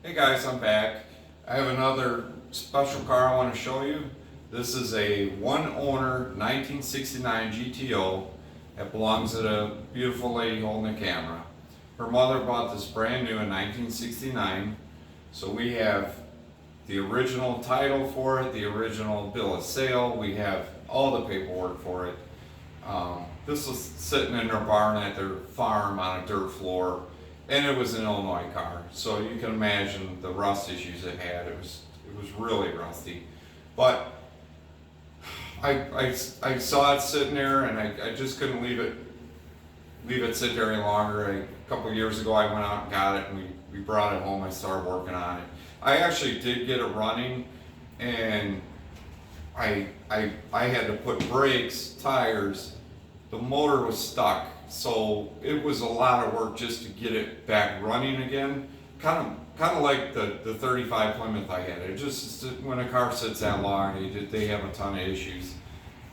Hey guys, I'm back. I have another special car I want to show you. This is a one owner 1969 GTO that belongs to a beautiful lady holding the camera. Her mother bought this brand new in 1969. So we have the original title for it, the original bill of sale. We have all the paperwork for it. This was sitting in their barn at their farm on a dirt floor. And it was an Illinois car, so you can imagine the rust issues it had. It was really rusty. But I saw it sitting there, and I just couldn't leave it sit there any longer. A couple of years ago, I went out and got it, and we brought it home. I started working on it. I actually did get it running, and I had to put brakes, tires. The motor was stuck. So it was a lot of work just to get it back running again. Kind of like the 35 Plymouth I had. It just, when a car sits that long, they have a ton of issues.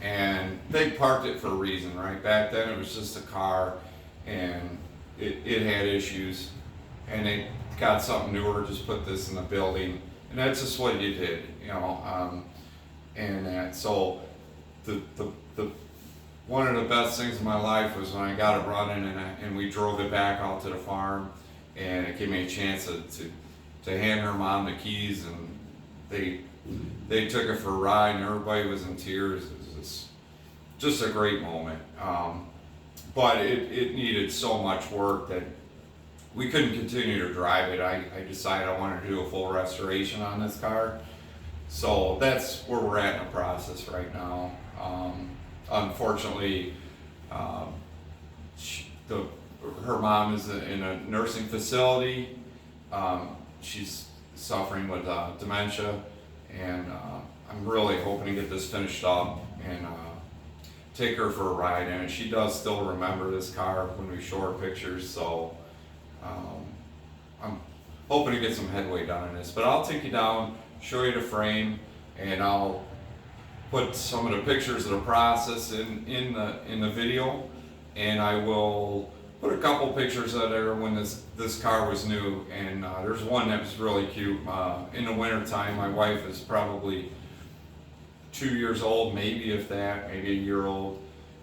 And they parked it for a reason, right? Back then it was just a car, and it had issues. And they got something newer, just put this in the building. And that's just what you did, you know. So the one of the best things in my life was when I got it running and we drove it back out to the farm, and it gave me a chance to hand her mom the keys, and they took it for a ride, and everybody was in tears. It was just a great moment. But it needed so much work that we couldn't continue to drive it. I decided I wanted to do a full restoration on this car. So that's where we're at in the process right now. Unfortunately, her mom is in a nursing facility. She's suffering with dementia, and I'm really hoping to get this finished up and take her for a ride in it. She does still remember this car when we show her pictures, so I'm hoping to get some headway done in this. But I'll take you down, show you the frame, and I'll put some of the pictures of the process in the video, and I will put a couple pictures of there when this car was new. And there's one that was really cute. In the winter time, my wife is probably 2 years old, maybe if that, maybe a year old,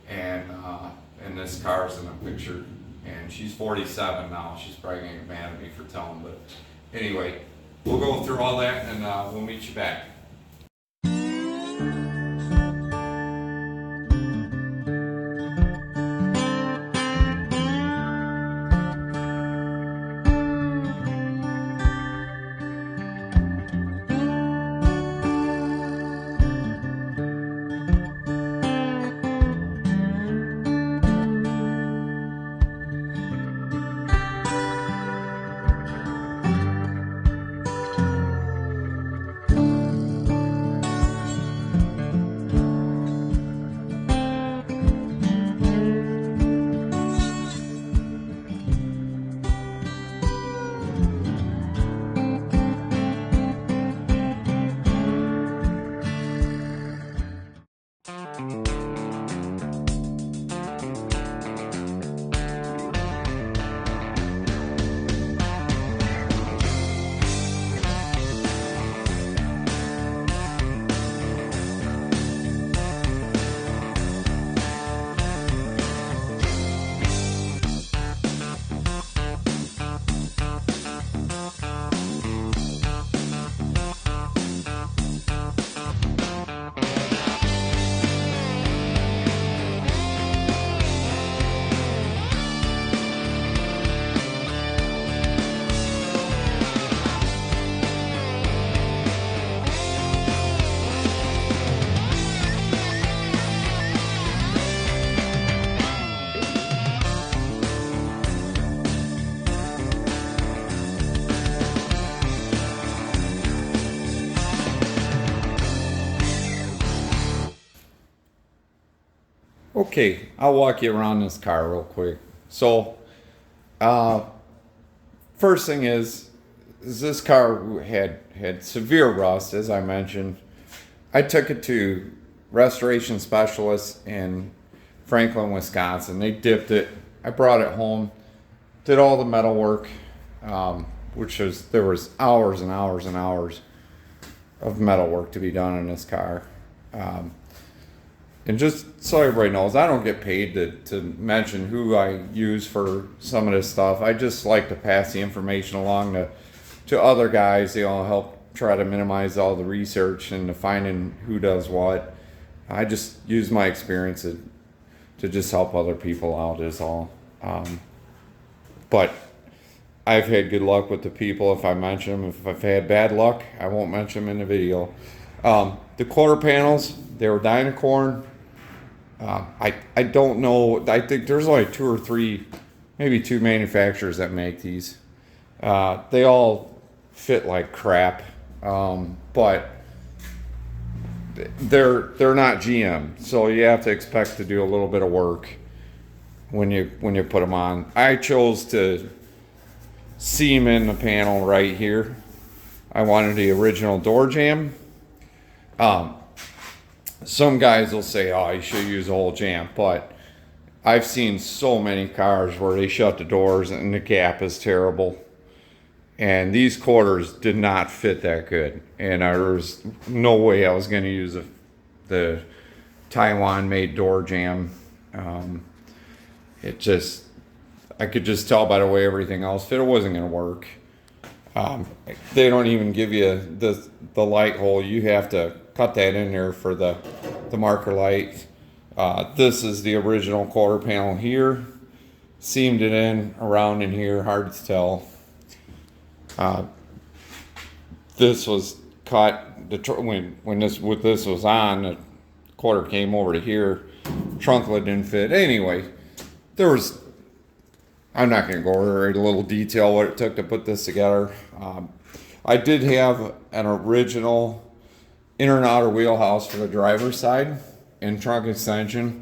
and this car's in the picture. And she's 47 now. She's probably gonna get mad at me for telling, but anyway, we'll go through all that, and we'll meet you back. Okay, I'll walk you around this car real quick. So, first thing is this car had severe rust, as I mentioned. I took it to restoration specialists in Franklin, Wisconsin. They dipped it. I brought it home, did all the metal work, which was, there was hours and hours and hours of metal work to be done in this car. And just so everybody knows, I don't get paid to mention who I use for some of this stuff. I just like to pass the information along to other guys. Help try to minimize all the research and the finding who does what. I just use my experience to just help other people out is all. But I've had good luck with the people if I mention them. If I've had bad luck, I won't mention them in the video. The quarter panels, they were Dynacorn. I don't know. I think there's only 2 or 3, maybe 2 manufacturers that make these. They all fit like crap, but they're not GM, so you have to expect to do a little bit of work when you put them on. I chose to seam in the panel right here. I wanted the original door jamb. Some guys will say, oh, you should use a whole jamb, but I've seen so many cars where they shut the doors and the gap is terrible. And these quarters did not fit that good. And there was no way I was going to use the Taiwan-made door jamb. I could just tell by the way everything else fit, it wasn't going to work. They don't even give you the light hole. You have to cut that in there for the marker light. This is the original quarter panel here. Seamed it in around in here, hard to tell. This was cut when this was on. The quarter came over to here. Trunklet didn't fit. Anyway, I'm not going to go over every little detail what it took to put this together. I did have an original inner and outer wheelhouse for the driver's side and trunk extension,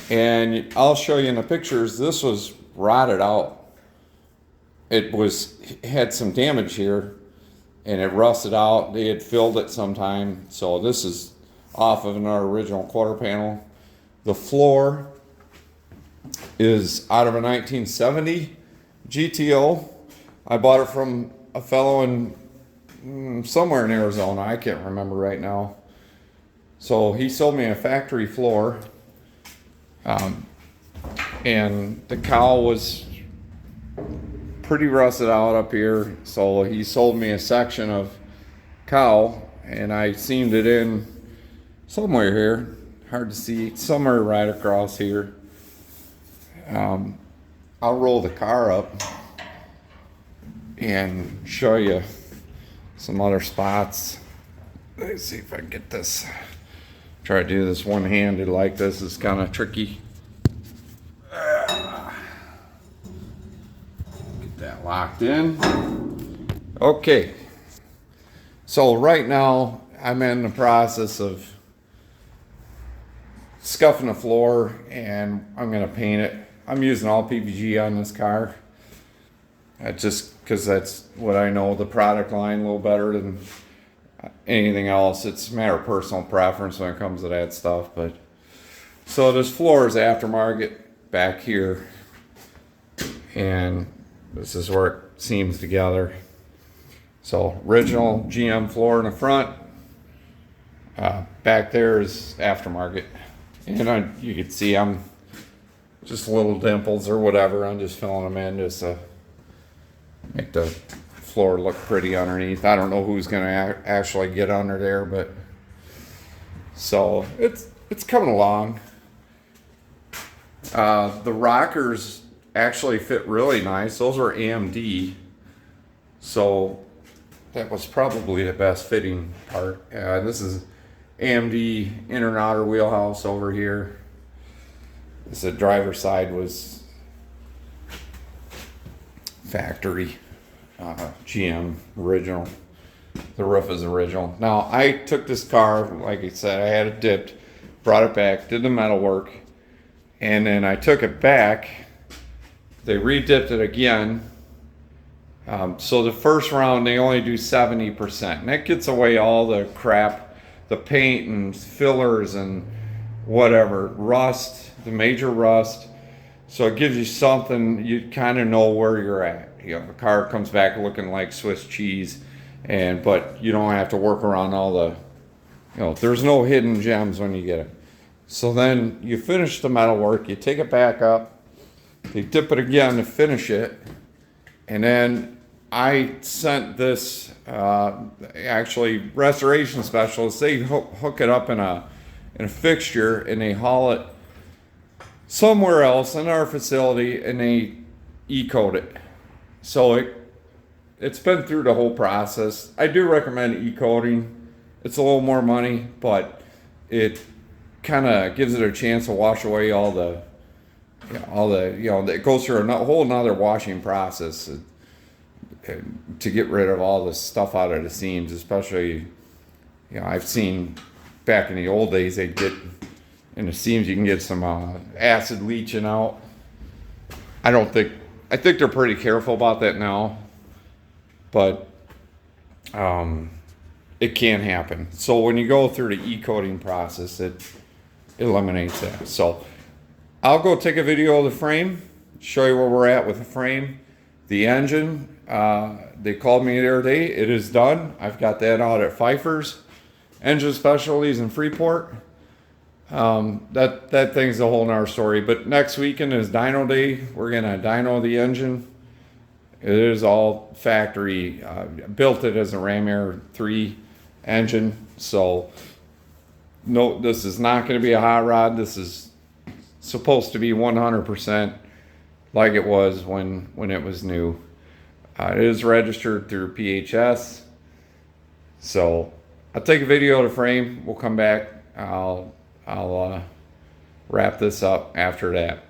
and I'll show you in the pictures. This was rotted out. It had some damage here, and it rusted out. They had filled it sometime, so this is off of our original quarter panel. The floor is out of a 1970 GTO. I bought it from a fellow in somewhere in Arizona. I can't remember right now. So he sold me a factory floor, and the cowl was pretty rusted out up here. So he sold me a section of cowl, and I seamed it in somewhere here. Hard to see. Somewhere right across here. I'll roll the car up and show you some other spots. Let's see if I can get this. Try to do this one-handed like this is kind of tricky. Get that locked in. Okay. So right now I'm in the process of scuffing the floor, and I'm going to paint it. I'm using all PPG on this car. Just because that's what I know the product line a little better than anything else. It's a matter of personal preference when it comes to that stuff. But so this floor is aftermarket back here, and this is where it seams together. So original GM floor in the front. Back there is aftermarket. And you can see I'm just little dimples or whatever. I'm just filling them in just to make the floor look pretty underneath. I don't know who's going to actually get under there, but so it's coming along. The rockers actually fit really nice. Those are AMD, so that was probably the best fitting part. This is AMD inner and outer wheelhouse over here. The driver's side was factory GM original. The roof is original. Now I took this car, like I said, I had it dipped, brought it back, did the metal work, and then I took it back. They re-dipped it again. So the first round they only do 70%, and that gets away all the crap, the paint and fillers and whatever, rust, the major rust. So it gives you something, you kind of know where you're at. You know, the car comes back looking like Swiss cheese, but you don't have to work around all the, there's no hidden gems when you get it. So then you finish the metal work, you take it back up, you dip it again to finish it, and then I sent this, actually restoration specialists, they hook it up in a fixture and they haul it somewhere else in our facility and they e-coat it. So it's been through the whole process. I do recommend e-coating. It's a little more money, but it kind of gives it a chance to wash away it goes through a whole nother washing process to get rid of all the stuff out of the seams, especially, I've seen back in the old days, they get in the seams, you can get some acid leaching out. I think they're pretty careful about that now, but it can happen. So when you go through the e-coating process, it eliminates that. So I'll go take a video of the frame, show you where we're at with the frame. The engine, they called me the other day, it is done. I've got that out at Pfeiffer's Engine Specialties in Freeport. That thing's a whole nother story. But next weekend is dyno day. We're gonna dyno the engine. It is all factory. Built it as a Ram Air 3 engine. So no, this is not gonna be a hot rod. This is supposed to be 100% like it was when it was new. It is registered through PHS. So I'll take a video of the frame. We'll come back. I'll wrap this up after that.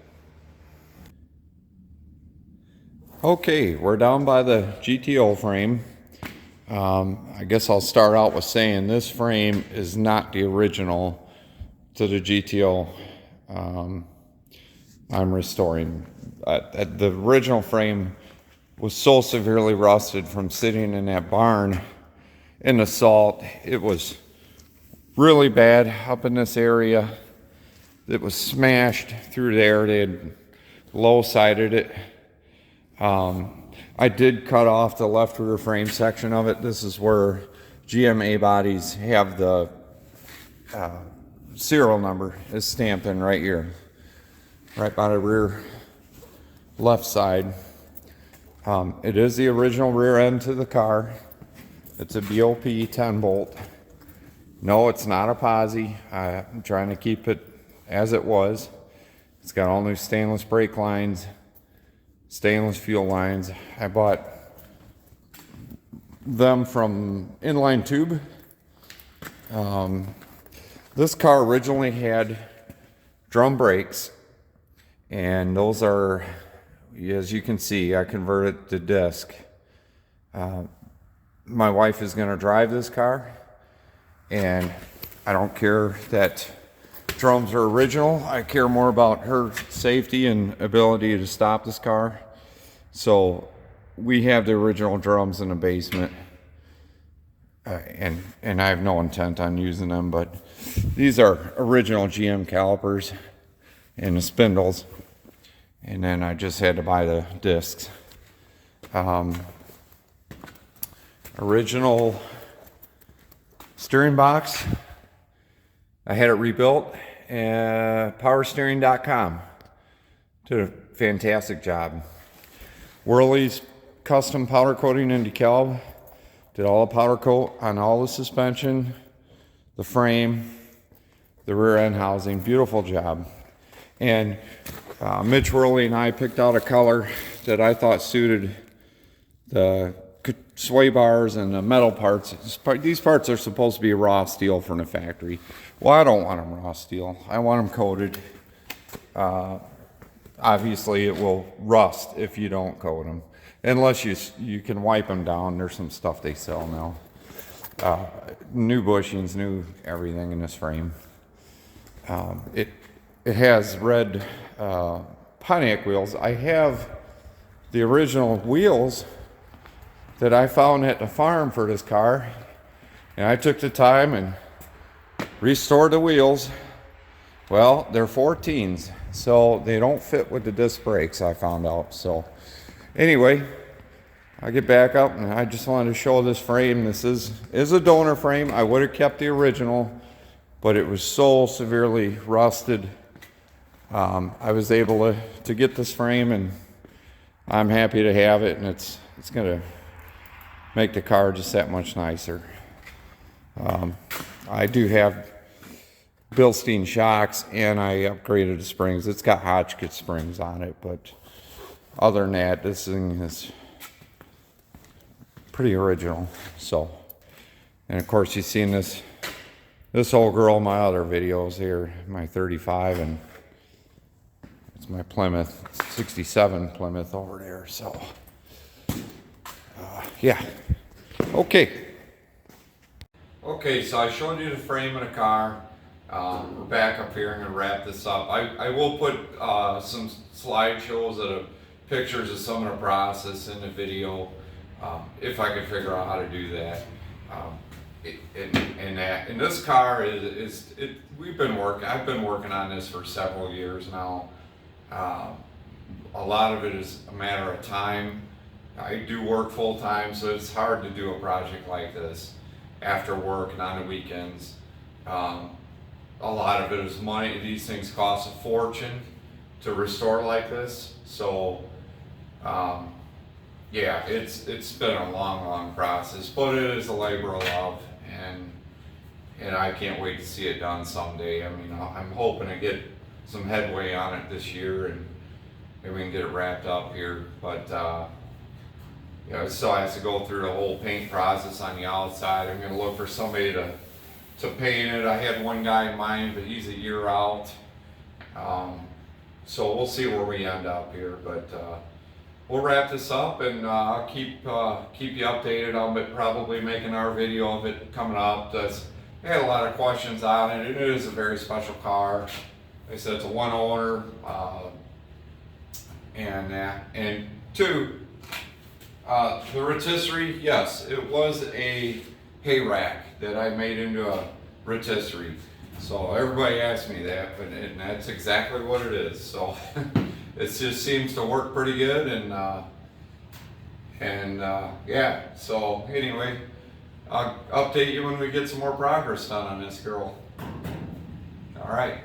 Okay, we're down by the GTO frame. I guess I'll start out with saying this frame is not the original to the GTO I'm restoring. The original frame was so severely rusted from sitting in that barn in the salt. It was really bad up in this area. It was smashed through there. They had low-sided it. I did cut off the left rear frame section of it. This is where GMA bodies have the serial number is stamped in right here, right by the rear left side. It is the original rear end to the car. It's a BOP 10 bolt. No, it's not a posi. I'm trying to keep it as it was. It's got all new stainless brake lines, stainless fuel lines. I bought them from Inline Tube. This car originally had drum brakes, and those are, as you can see, I converted to disc. My wife is going to drive this car, and I don't care that drums are original. I care more about her safety and ability to stop this car. So we have the original drums in the basement, and I have no intent on using them, but these are original GM calipers and the spindles, and then I just had to buy the discs. Original steering box, I had it rebuilt. Powersteering.com did a fantastic job. Whirly's custom powder coating and decal did all the powder coat on all the suspension, the frame, the rear end housing. Beautiful job. And Mitch Whirly and I picked out a color that I thought suited the sway bars and the metal parts. These parts are supposed to be raw steel from the factory. Well, I don't want them raw steel. I want them coated. Obviously, it will rust if you don't coat them. Unless you can wipe them down. There's some stuff they sell now. New bushings, new everything in this frame. It has red Pontiac wheels. I have the original wheels that I found at the farm for this car, and I took the time and restored the wheels. Well, they're 14s, so they don't fit with the disc brakes, I found out. So anyway, I get back up and I just wanted to show this frame. This is a donor frame. I would have kept the original, but it was so severely rusted. I was able to get this frame, and I'm happy to have it, and it's gonna make the car just that much nicer. I do have Bilstein shocks, and I upgraded the springs. It's got Hotchkiss springs on it, but other than that, this thing is pretty original. So, and of course, you've seen this old girl in my other videos here, my 35, and it's my Plymouth 67 Plymouth over there. So yeah, okay, so I showed you the frame of the car. We're back up here. I'm gonna wrap this up. I will put some slideshows of pictures of some of the process in the video, if I can figure out how to do that. And this car I've been working on this for several years now. A lot of it is a matter of time. I do work full time, so it's hard to do a project like this after work and on the weekends. A lot of it is money. These things cost a fortune to restore like this. So yeah, it's been a long process, but it is a labor of love, and I can't wait to see it done someday. I mean, I'm hoping to get some headway on it this year, and maybe we can get it wrapped up here. But you know, it still has to go through the whole paint process on the outside. I'm gonna look for somebody to paint it. I had one guy in mind, but he's a year out. So we'll see where we end up here, but we'll wrap this up, and I'll keep you updated. I'll probably make another video of it coming up. I had a lot of questions on it. It is a very special car. Like I said, it's a one owner, and two, the rotisserie, yes, it was a hay rack that I made into a rotisserie. So everybody asks me that, and that's exactly what it is. So it just seems to work pretty good, and yeah. So anyway, I'll update you when we get some more progress done on this girl. All right.